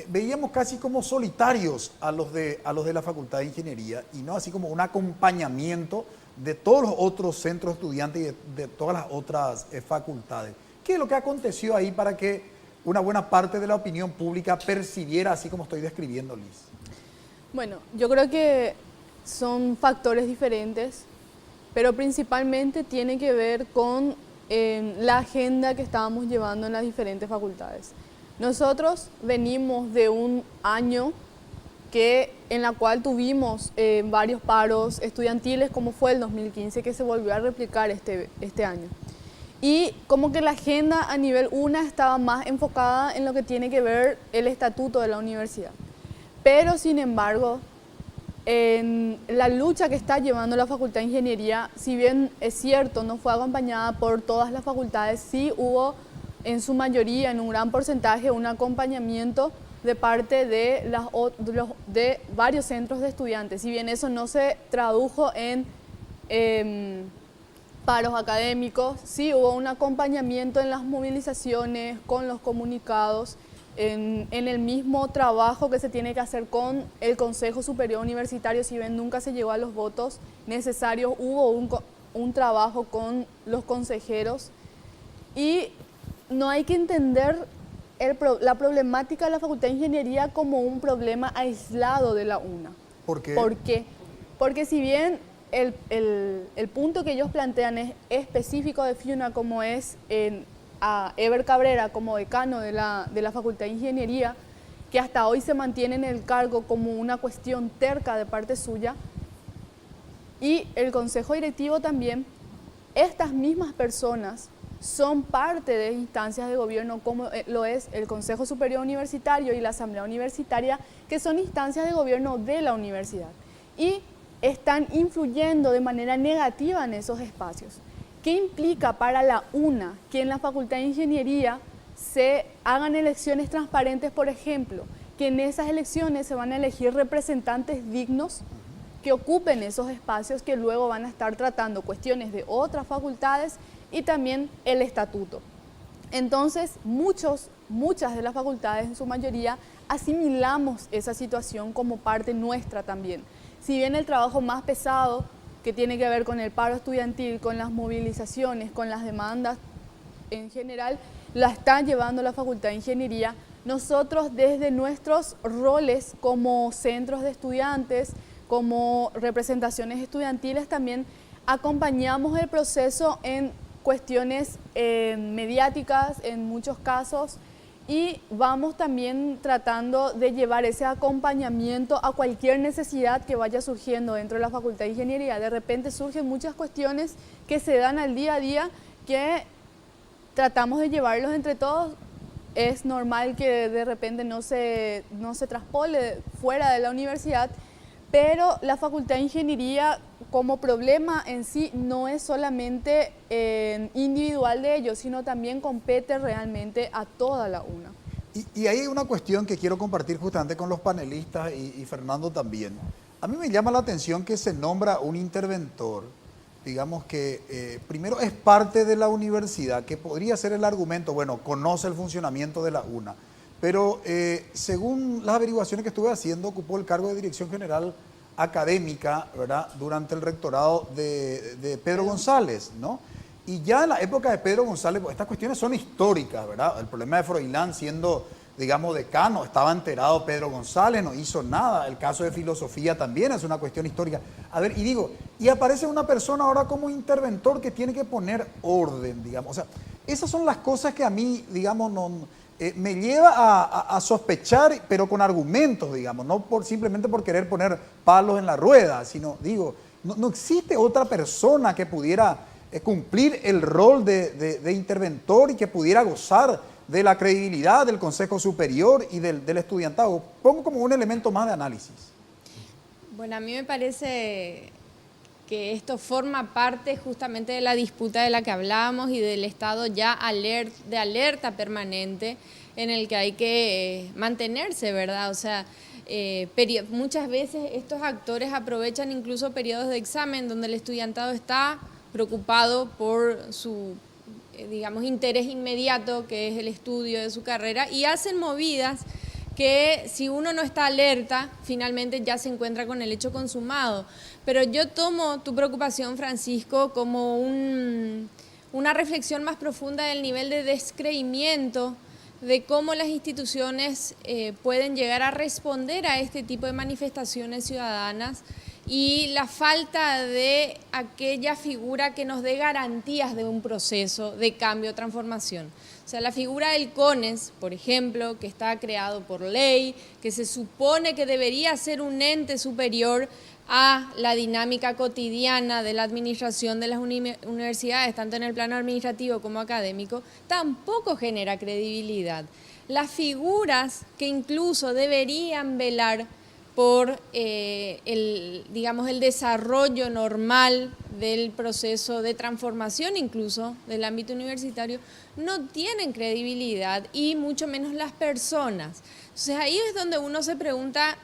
veíamos casi como solitarios a los de la Facultad de Ingeniería y no así como un acompañamiento de todos los otros centros estudiantes y de todas las otras facultades. ¿Qué es lo que aconteció ahí para que una buena parte de la opinión pública percibiera así como estoy describiendo, Liz? Bueno, yo creo que son factores diferentes, pero principalmente tiene que ver con la agenda que estábamos llevando en las diferentes facultades. Nosotros venimos de un año en la cual tuvimos varios paros estudiantiles, como fue el 2015, que se volvió a replicar este año. Y como que la agenda a nivel UNA estaba más enfocada en lo que tiene que ver el estatuto de la universidad. Pero, sin embargo, en la lucha que está llevando la Facultad de Ingeniería, si bien es cierto, no fue acompañada por todas las facultades, sí hubo en su mayoría, en un gran porcentaje, un acompañamiento de parte de varios centros de estudiantes. Si bien eso no se tradujo en paros académicos, sí hubo un acompañamiento en las movilizaciones, con los comunicados, en el mismo trabajo que se tiene que hacer con el Consejo Superior Universitario. Si bien nunca se llegó a los votos necesarios, hubo un trabajo con los consejeros. Y no hay que entender la problemática de la Facultad de Ingeniería como un problema aislado de la UNA. ¿Por qué? ¿Por qué? Porque si bien el punto que ellos plantean es específico de FIUNA, como es a Eber Cabrera como decano de la Facultad de Ingeniería, que hasta hoy se mantiene en el cargo como una cuestión terca de parte suya, y el Consejo Directivo también, estas mismas personas son parte de instancias de gobierno como lo es el Consejo Superior Universitario y la Asamblea Universitaria, que son instancias de gobierno de la universidad y están influyendo de manera negativa en esos espacios. ¿Qué implica para la UNA que en la Facultad de Ingeniería se hagan elecciones transparentes, por ejemplo, que en esas elecciones se van a elegir representantes dignos que ocupen esos espacios que luego van a estar tratando cuestiones de otras facultades y también el estatuto? Entonces, muchas de las facultades, en su mayoría, asimilamos esa situación como parte nuestra también. Si bien el trabajo más pesado, que tiene que ver con el paro estudiantil, con las movilizaciones, con las demandas en general, la está llevando la Facultad de Ingeniería, nosotros desde nuestros roles como centros de estudiantes, como representaciones estudiantiles, también acompañamos el proceso en cuestiones mediáticas en muchos casos, y vamos también tratando de llevar ese acompañamiento a cualquier necesidad que vaya surgiendo dentro de la Facultad de Ingeniería. De repente surgen muchas cuestiones que se dan al día a día que tratamos de llevarlos entre todos. Es normal que de repente no se traspole fuera de la universidad, pero la Facultad de Ingeniería como problema en sí no es solamente individual de ellos, sino también compete realmente a toda la UNA. Y hay una cuestión que quiero compartir justamente con los panelistas y Fernando también. A mí me llama la atención que se nombra un interventor, digamos que primero es parte de la universidad, que podría ser el argumento, bueno, conoce el funcionamiento de la UNA, pero según las averiguaciones que estuve haciendo, ocupó el cargo de dirección general académica, ¿verdad?, durante el rectorado de Pedro González, ¿no? Y ya en la época de Pedro González, pues, estas cuestiones son históricas, ¿verdad? El problema de Froilán siendo, digamos, decano, estaba enterado Pedro González, no hizo nada. El caso de filosofía también es una cuestión histórica. A ver, y digo, y aparece una persona ahora como interventor que tiene que poner orden, digamos. O sea, esas son las cosas que a mí, digamos, no, me lleva a sospechar, pero con argumentos, digamos, no simplemente por querer poner palos en la rueda, sino, digo, no existe otra persona que pudiera cumplir el rol de interventor y que pudiera gozar de la credibilidad del Consejo Superior y del estudiantado. Pongo como un elemento más de análisis. Bueno, a mí me parece que esto forma parte justamente de la disputa de la que hablábamos y del estado ya de alerta permanente en el que hay que mantenerse, ¿verdad? O sea, muchas veces estos actores aprovechan incluso periodos de examen donde el estudiantado está preocupado por su, digamos, interés inmediato, que es el estudio de su carrera, y hacen movidas que si uno no está alerta, finalmente ya se encuentra con el hecho consumado. Pero yo tomo tu preocupación, Francisco, como una reflexión más profunda del nivel de descreimiento de cómo las instituciones pueden llegar a responder a este tipo de manifestaciones ciudadanas y la falta de aquella figura que nos dé garantías de un proceso de cambio o transformación. O sea, la figura del CONES, por ejemplo, que está creado por ley, que se supone que debería ser un ente superior a la dinámica cotidiana de la administración de las universidades, tanto en el plano administrativo como académico, tampoco genera credibilidad. Las figuras que incluso deberían velar por el desarrollo normal del proceso de transformación incluso del ámbito universitario, no tienen credibilidad y mucho menos las personas. Entonces ahí es donde uno se pregunta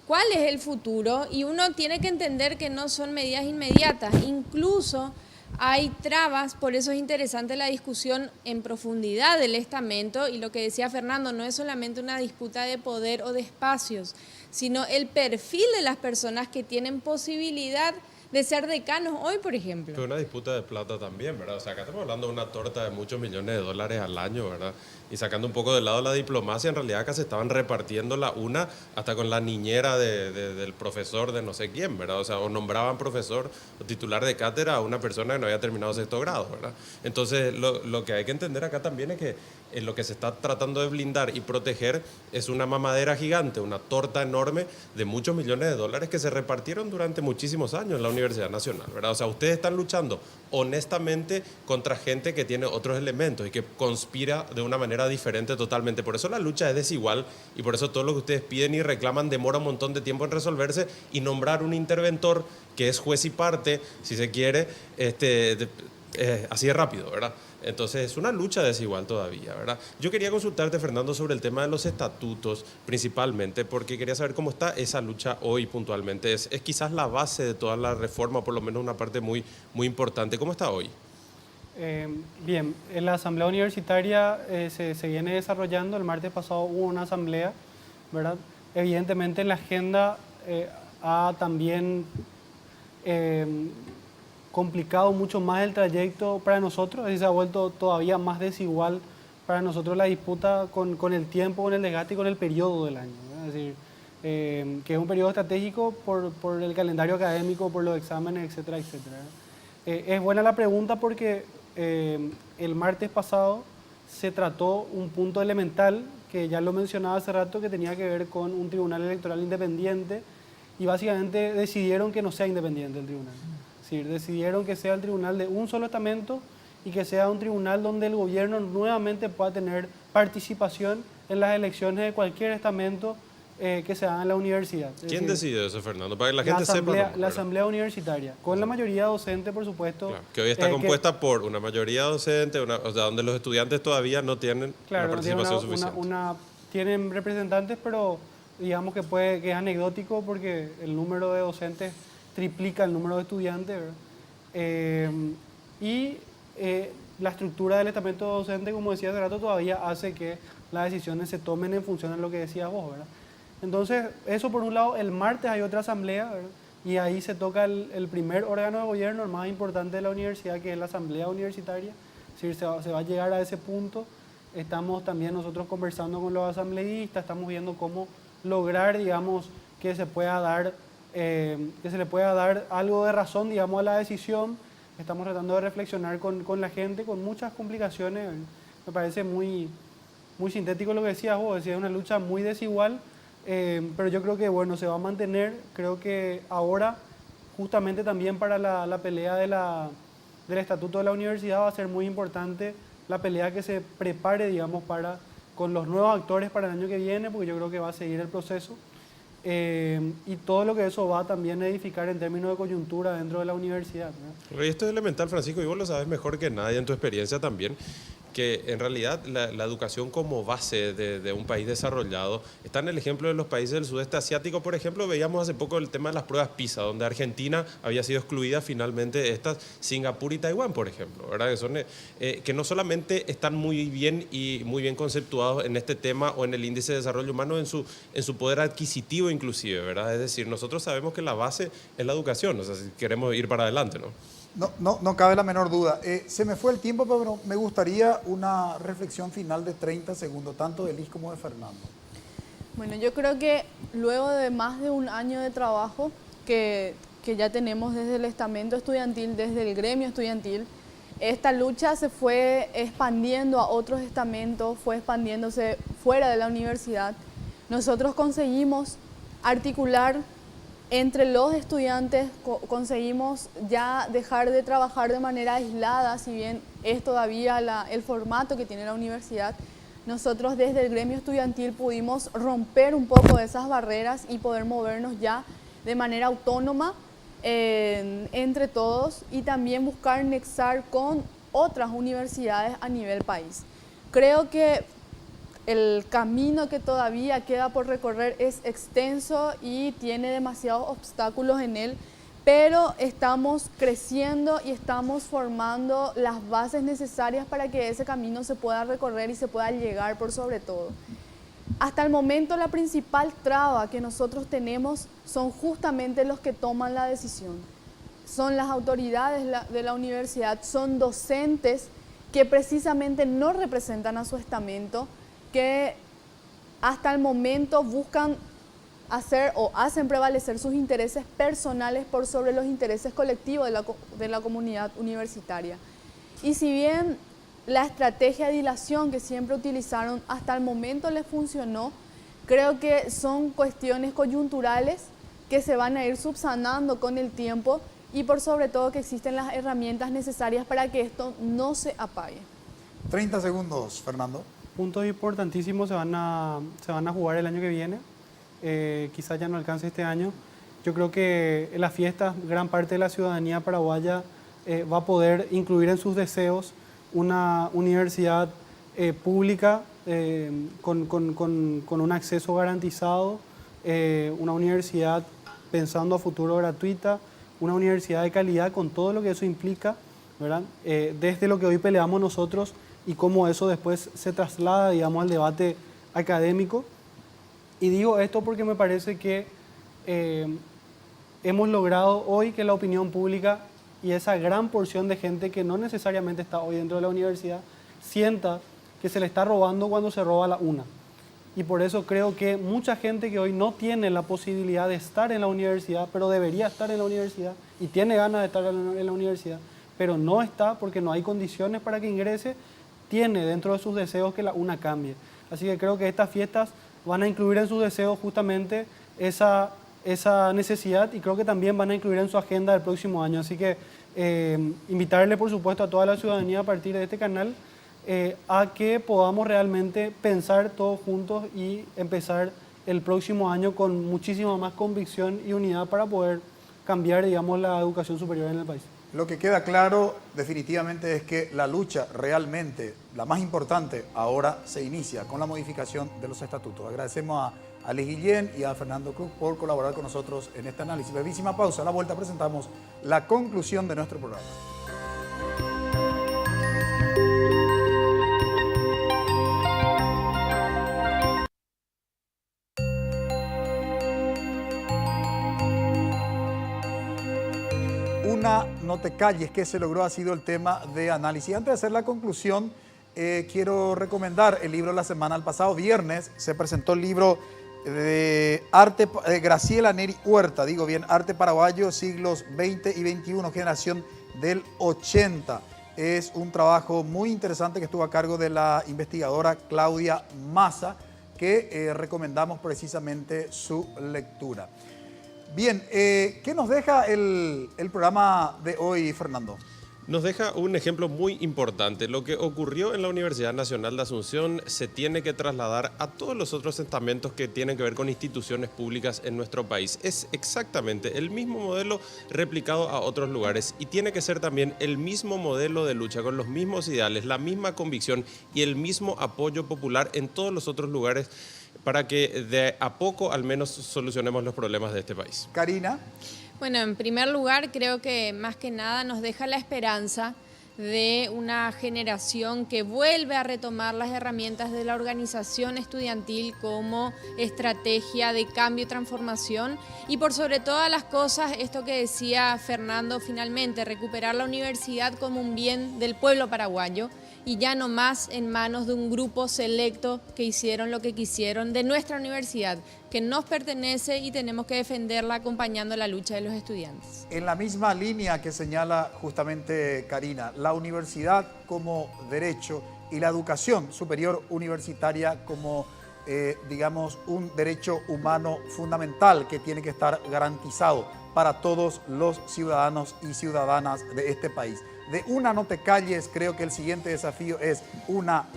cuál es el futuro y uno tiene que entender que no son medidas inmediatas, incluso hay trabas, por eso es interesante la discusión en profundidad del estamento y lo que decía Fernando, no es solamente una disputa de poder o de espacios, sino el perfil de las personas que tienen posibilidad de ser decanos hoy, por ejemplo. Fue una disputa de plata también, ¿verdad? O sea, acá estamos hablando de una torta de muchos millones de dólares al año, ¿verdad? Y sacando un poco de lado la diplomacia, en realidad acá se estaban repartiendo la una hasta con la niñera del profesor de no sé quién, ¿verdad? O sea, o nombraban profesor o titular de cátedra a una persona que no había terminado sexto grado, ¿verdad? Entonces, lo que hay que entender acá también es que lo que se está tratando de blindar y proteger es una mamadera gigante, una torta enorme de muchos millones de dólares que se repartieron durante muchísimos años en la Universidad Nacional, ¿verdad? O sea, ustedes están luchando honestamente contra gente que tiene otros elementos y que conspira de una manera diferente totalmente. Por eso la lucha es desigual y por eso todo lo que ustedes piden y reclaman demora un montón de tiempo en resolverse y nombrar un interventor que es juez y parte, si se quiere, así de rápido, ¿verdad? Entonces es una lucha desigual todavía, ¿verdad? Yo quería consultarte, Fernando, sobre el tema de los estatutos principalmente, porque quería saber cómo está esa lucha hoy puntualmente. Es quizás la base de toda la reforma, por lo menos una parte muy, muy importante. ¿Cómo está hoy? Bien, en la asamblea universitaria se viene desarrollando. El martes pasado hubo una asamblea, ¿verdad? Evidentemente la agenda ha también complicado mucho más el trayecto para nosotros, y se ha vuelto todavía más desigual para nosotros la disputa con el tiempo, con el desgaste y con el periodo del año, ¿verdad? Es decir, que es un periodo estratégico por el calendario académico, por los exámenes, etcétera, etcétera. Es buena la pregunta porque el martes pasado se trató un punto elemental que ya lo mencionaba hace rato, que tenía que ver con un tribunal electoral independiente, y básicamente decidieron que no sea independiente el tribunal. Es decir, decidieron que sea el tribunal de un solo estamento y que sea un tribunal donde el gobierno nuevamente pueda tener participación en las elecciones de cualquier estamento que se haga en la universidad. ¿Quién decide eso, Fernando? Para que la gente sepa. La asamblea universitaria, con la mayoría docente, por supuesto. Claro, que hoy está compuesta por una mayoría docente, o sea, donde los estudiantes todavía no tienen una participación suficiente. Tienen representantes, pero digamos que es anecdótico porque el número de docentes triplica el número de estudiantes, ¿verdad? La estructura del estamento docente, como decía hace rato, todavía hace que las decisiones se tomen en función de lo que decías vos, ¿verdad? Entonces, eso por un lado. El martes hay otra asamblea, ¿verdad? Y ahí se toca el primer órgano de gobierno, el más importante de la universidad, que es la asamblea universitaria. Es decir, se va a llegar a ese punto. Estamos también nosotros conversando con los asambleístas, estamos viendo cómo lograr, digamos, que se le pueda dar algo de razón, digamos, a la decisión. Estamos tratando de reflexionar con la gente, con muchas complicaciones. Me parece muy muy sintético lo que decías vos, decías, es una lucha muy desigual, pero yo creo que bueno, se va a mantener. Creo que ahora, justamente también para la pelea del estatuto de la universidad, va a ser muy importante la pelea que se prepare, digamos, con los nuevos actores para el año que viene, porque yo creo que va a seguir el proceso. Y todo lo que eso va también a edificar en términos de coyuntura dentro de la universidad, ¿no? Y esto es elemental, Francisco, y vos lo sabes mejor que nadie en tu experiencia también, que en realidad la educación como base de un país desarrollado está en el ejemplo de los países del sudeste asiático. Por ejemplo, veíamos hace poco el tema de las pruebas PISA, donde Argentina había sido excluida finalmente de estas, Singapur y Taiwán, por ejemplo, ¿verdad? Que son que no solamente están muy bien conceptuados en este tema o en el índice de desarrollo humano, en su poder adquisitivo inclusive, ¿verdad? Es decir, nosotros sabemos que la base es la educación, o sea, si queremos ir para adelante, ¿no? No cabe la menor duda. Se me fue el tiempo, pero me gustaría una reflexión final de 30 segundos, tanto de Liz como de Fernando. Bueno, yo creo que luego de más de un año de trabajo que ya tenemos desde el estamento estudiantil, desde el gremio estudiantil, esta lucha se fue expandiendo a otros estamentos, fue expandiéndose fuera de la universidad. Nosotros conseguimos articular entre los estudiantes, conseguimos ya dejar de trabajar de manera aislada, si bien es todavía el formato que tiene la universidad. Nosotros desde el gremio estudiantil pudimos romper un poco esas barreras y poder movernos ya de manera autónoma entre todos y también buscar nexar con otras universidades a nivel país. Creo que el camino que todavía queda por recorrer es extenso y tiene demasiados obstáculos en él, pero estamos creciendo y estamos formando las bases necesarias para que ese camino se pueda recorrer y se pueda llegar por sobre todo. Hasta el momento la principal traba que nosotros tenemos son justamente los que toman la decisión. Son las autoridades de la universidad, son docentes que precisamente no representan a su estamento, que hasta el momento buscan hacer o hacen prevalecer sus intereses personales por sobre los intereses colectivos de la comunidad universitaria. Y si bien la estrategia de dilación que siempre utilizaron hasta el momento les funcionó, creo que son cuestiones coyunturales que se van a ir subsanando con el tiempo y por sobre todo que existen las herramientas necesarias para que esto no se apague. 30 segundos, Fernando. Puntos importantísimos se van a jugar el año que viene, quizás ya no alcance este año. Yo creo que en las fiestas gran parte de la ciudadanía paraguaya va a poder incluir en sus deseos una universidad pública con un acceso garantizado, una universidad pensando a futuro gratuita, una universidad de calidad con todo lo que eso implica, ¿verdad? Desde lo que hoy peleamos nosotros y cómo eso después se traslada, digamos, al debate académico. Y digo esto porque me parece que hemos logrado hoy que la opinión pública y esa gran porción de gente que no necesariamente está hoy dentro de la universidad sienta que se le está robando cuando se roba la UNA. Y por eso creo que mucha gente que hoy no tiene la posibilidad de estar en la universidad, pero debería estar en la universidad y tiene ganas de estar en la universidad, pero no está porque no hay condiciones para que ingrese, tiene dentro de sus deseos que la UNA cambie. Así que creo que estas fiestas van a incluir en sus deseos justamente esa necesidad y creo que también van a incluir en su agenda del próximo año. Así que invitarle, por supuesto, a toda la ciudadanía a partir de este canal a que podamos realmente pensar todos juntos y empezar el próximo año con muchísima más convicción y unidad para poder cambiar, digamos, la educación superior en el país. Lo que queda claro definitivamente es que la lucha realmente, la más importante, ahora se inicia con la modificación de los estatutos. Agradecemos a Liz Guillén y a Fernando Cruz por colaborar con nosotros en este análisis. Brevísima pausa, a la vuelta presentamos la conclusión de nuestro programa. No te calles, que se logró, ha sido el tema de análisis. Antes de hacer la conclusión, quiero recomendar el libro de la semana. El pasado viernes se presentó el libro de arte, Graciela Neri Huerta, digo bien, Arte Paraguayo, siglos XX y XXI, generación del 80. Es un trabajo muy interesante que estuvo a cargo de la investigadora Claudia Maza, que recomendamos precisamente su lectura. Bien, ¿qué nos deja el programa de hoy, Fernando? Nos deja un ejemplo muy importante. Lo que ocurrió en la Universidad Nacional de Asunción se tiene que trasladar a todos los otros estamentos que tienen que ver con instituciones públicas en nuestro país. Es exactamente el mismo modelo replicado a otros lugares y tiene que ser también el mismo modelo de lucha con los mismos ideales, la misma convicción y el mismo apoyo popular en todos los otros lugares para que de a poco al menos solucionemos los problemas de este país. Karina. Bueno, en primer lugar, creo que más que nada nos deja la esperanza de una generación que vuelve a retomar las herramientas de la organización estudiantil como estrategia de cambio y transformación y por sobre todas las cosas, esto que decía Fernando finalmente, recuperar la universidad como un bien del pueblo paraguayo y ya no más en manos de un grupo selecto que hicieron lo que quisieron de nuestra universidad, que nos pertenece y tenemos que defenderla acompañando la lucha de los estudiantes. En la misma línea que señala justamente Karina, la universidad como derecho y la educación superior universitaria como, digamos, un derecho humano fundamental que tiene que estar garantizado para todos los ciudadanos y ciudadanas de este país. De una no te calles, creo que el siguiente desafío es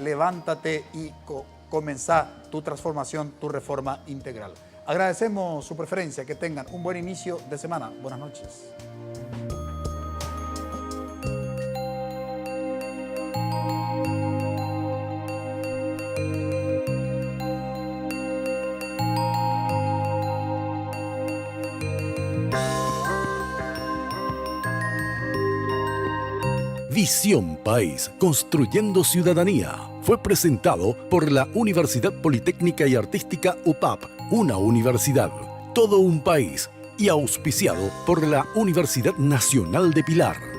levántate y comenzá tu transformación, tu reforma integral. Agradecemos su preferencia, que tengan un buen inicio de semana. Buenas noches. Visión País, construyendo ciudadanía. Fue presentado por la Universidad Politécnica y Artística UPAP, una universidad, todo un país, y auspiciado por la Universidad Nacional de Pilar.